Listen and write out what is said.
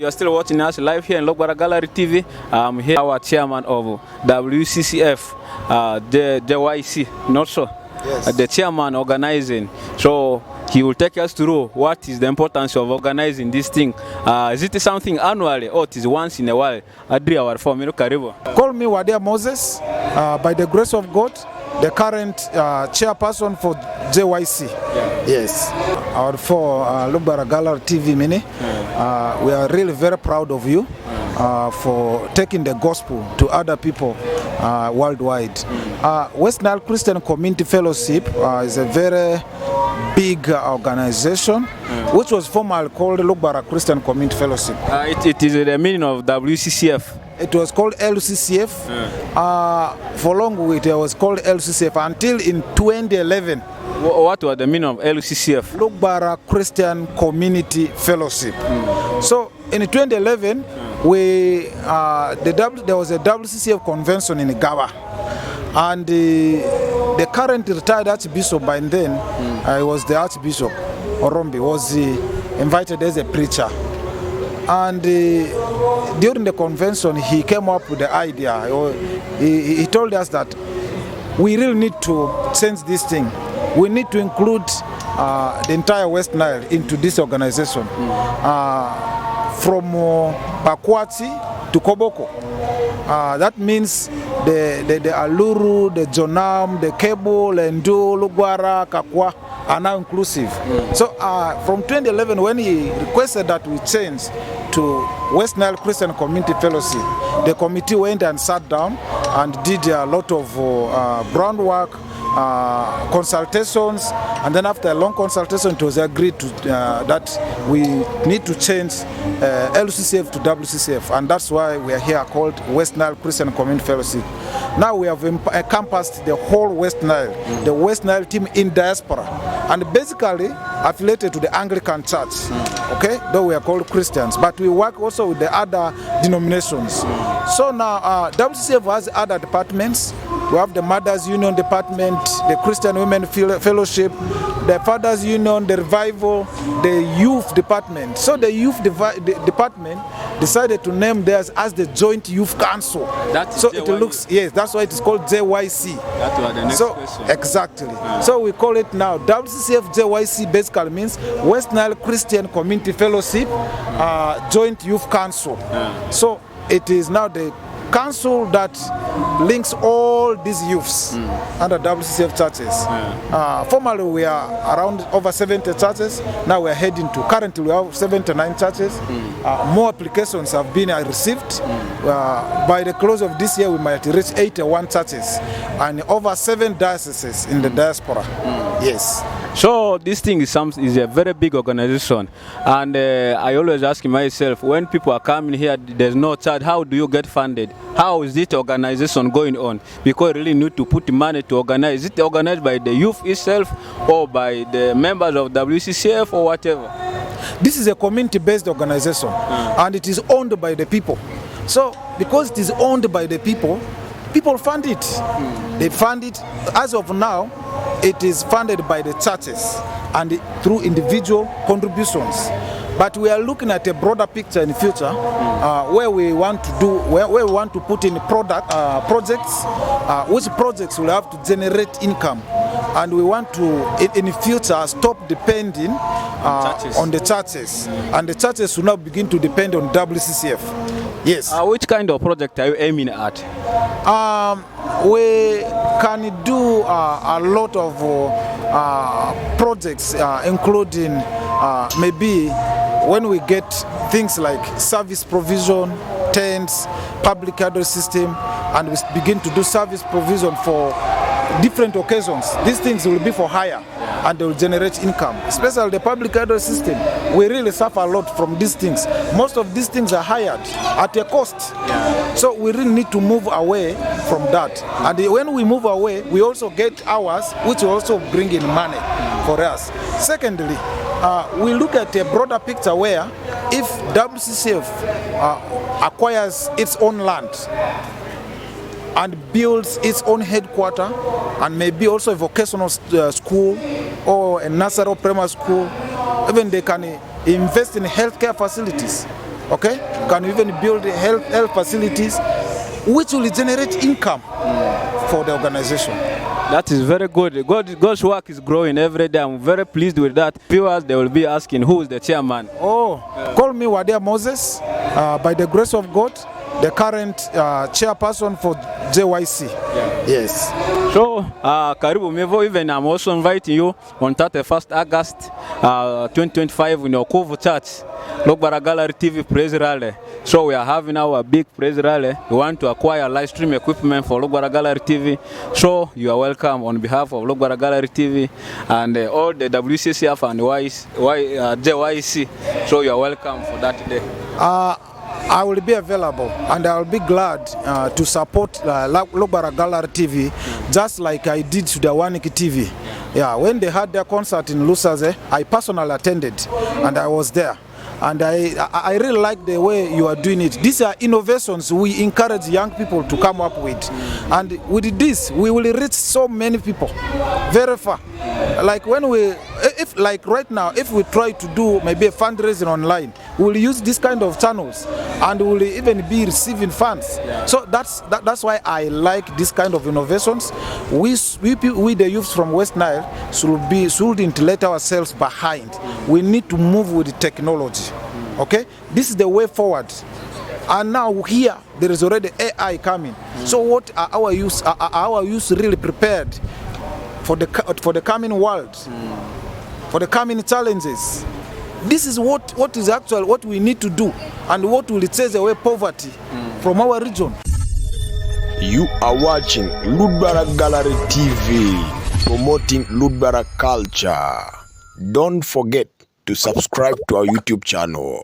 You're still watching us live here in Logbara Gallery TV. I'm here, our chairman of Wccf-Jyc, not so? Yes. The chairman organizing. So he will take us through what is the importance of organizing this thing. Is it something annually or it is once in a while? Adri our form, karibu. Call me Wadia Moses, by the grace of God, the current chairperson for JYC. Yeah. Yes. Our for Logbara Gallery TV mini. We are really very proud of you for taking the gospel to other people worldwide. West Nile Christian Community Fellowship is a very big organization, which was formerly called Logbara Christian Community Fellowship. It is the meaning of WCCF. It was called LCCF. For long it was called LCCF until in 2011. What was the meaning of LCCF? Logbara Christian Community Fellowship. So in 2011, there was a WCCF convention in Gawa, and the current retired Archbishop by then, was the Archbishop Orombi, was invited as a preacher. And during the convention, he came up with the idea. He told us that we really need to change this thing. We need to include the entire West Nile into this organization, from Pakwati to Koboko. That means the Aluru, the Jonam, the Kebo, Lendu, Lugwara, Kakwa are now inclusive. So from 2011, when he requested that we change to West Nile Christian Community Fellowship, the committee went and sat down and did a lot of groundwork, consultations, and then after a long consultation it was agreed to, that we need to change LCCF to WCCF, and that's why we are here called West Nile Christian Community Fellowship. Now we have encompassed the whole West Nile, the West Nile team in diaspora, and basically affiliated to the Anglican Church, okay, though we are called Christians, but we work also with the other denominations. So now WCCF has other departments. We have the Mothers Union Department, the Christian Women Fellowship, the Fathers Union, the Revival, the Youth Department. So the Youth Department decided to name theirs as the Joint Youth Council. That's so it looks, yes, that's why it is called JYC. That was the next question. Exactly. So we call it now WCF-Jyc. Basically means West Nile Christian Community Fellowship, Joint Youth Council. So it is now the council that links all these youths under WCCF churches. Formerly we are around over 70 churches. Now we are heading to, currently we have 79 churches. More applications have been received. By the close of this year we might reach 81 churches and over 7 dioceses in the diaspora. Yes. So this thing is a very big organization, and I always ask myself, when people are coming here, there's no church, how do you get funded? How is this organization going on? Because you really need to put money to organize. Is it organized by the youth itself or by the members of WCCF or whatever? This is a community-based organization, and it is owned by the people. So because it is owned by the people, people fund it. They fund it. As of now, it is funded by the churches and through individual contributions. But we are looking at a broader picture in the future, where we want to do, where we want to put in projects, which projects will have to generate income, and we want to, in the future, stop depending on the churches, and the churches will now begin to depend on WCCF. Yes. Which kind of project are you aiming at? We can do a lot of projects, including maybe when we get things like service provision, tents, public address system, and we begin to do service provision for different occasions. These things will be for hire and they will generate income. Especially the public address system, we really suffer a lot from these things. Most of these things are hired at a cost. So we really need to move away from that. And when we move away, we also get hours, which will also bring in money for us. Secondly, we look at a broader picture where if WCCF acquires its own land and builds its own headquarters and maybe also a vocational school or a nursery or primary school, even they can invest in healthcare facilities. Okay, you can even build health facilities, which will generate income for the organization. That is very good. God's work is growing every day. I'm very pleased with that. Viewers, they will be asking, who is the chairman? Call me Wadia Moses. By the grace of God, the current chairperson for Jyc. Yes. So, Karibu Mevo, even I'm also inviting you on 31st August 2025 in Okuvu Church, Logbara Gallery TV Praise Rally. So we are having our big praise rally. We want to acquire live stream equipment for Logbara Gallery TV. So you are welcome on behalf of Logbara Gallery TV and all the WCCF and Jyc. So you are welcome for that day. I will be available and I will be glad to support Logbara Gallery TV, just like I did to the Wccf-Jyc TV. Yeah, when they had their concert in Lusaze, I personally attended and I was there. And I really like the way you are doing it. These are innovations we encourage young people to come up with. And with this, we will reach so many people very far. Like like right now, if we try to do maybe a fundraising online, we'll use this kind of channels and we'll even be receiving funds. So that's why I like this kind of innovations. We the youth from West Nile shouldn't let ourselves behind. We need to move with the technology. Okay, this is the way forward. And now here there is already AI coming. So what are our youth really prepared for the coming world, for the coming challenges? This is what is actually what we need to do, and what will chase away poverty from our region. You are watching Logbara Gallery TV, promoting Logbara culture. Don't forget to subscribe to our YouTube channel.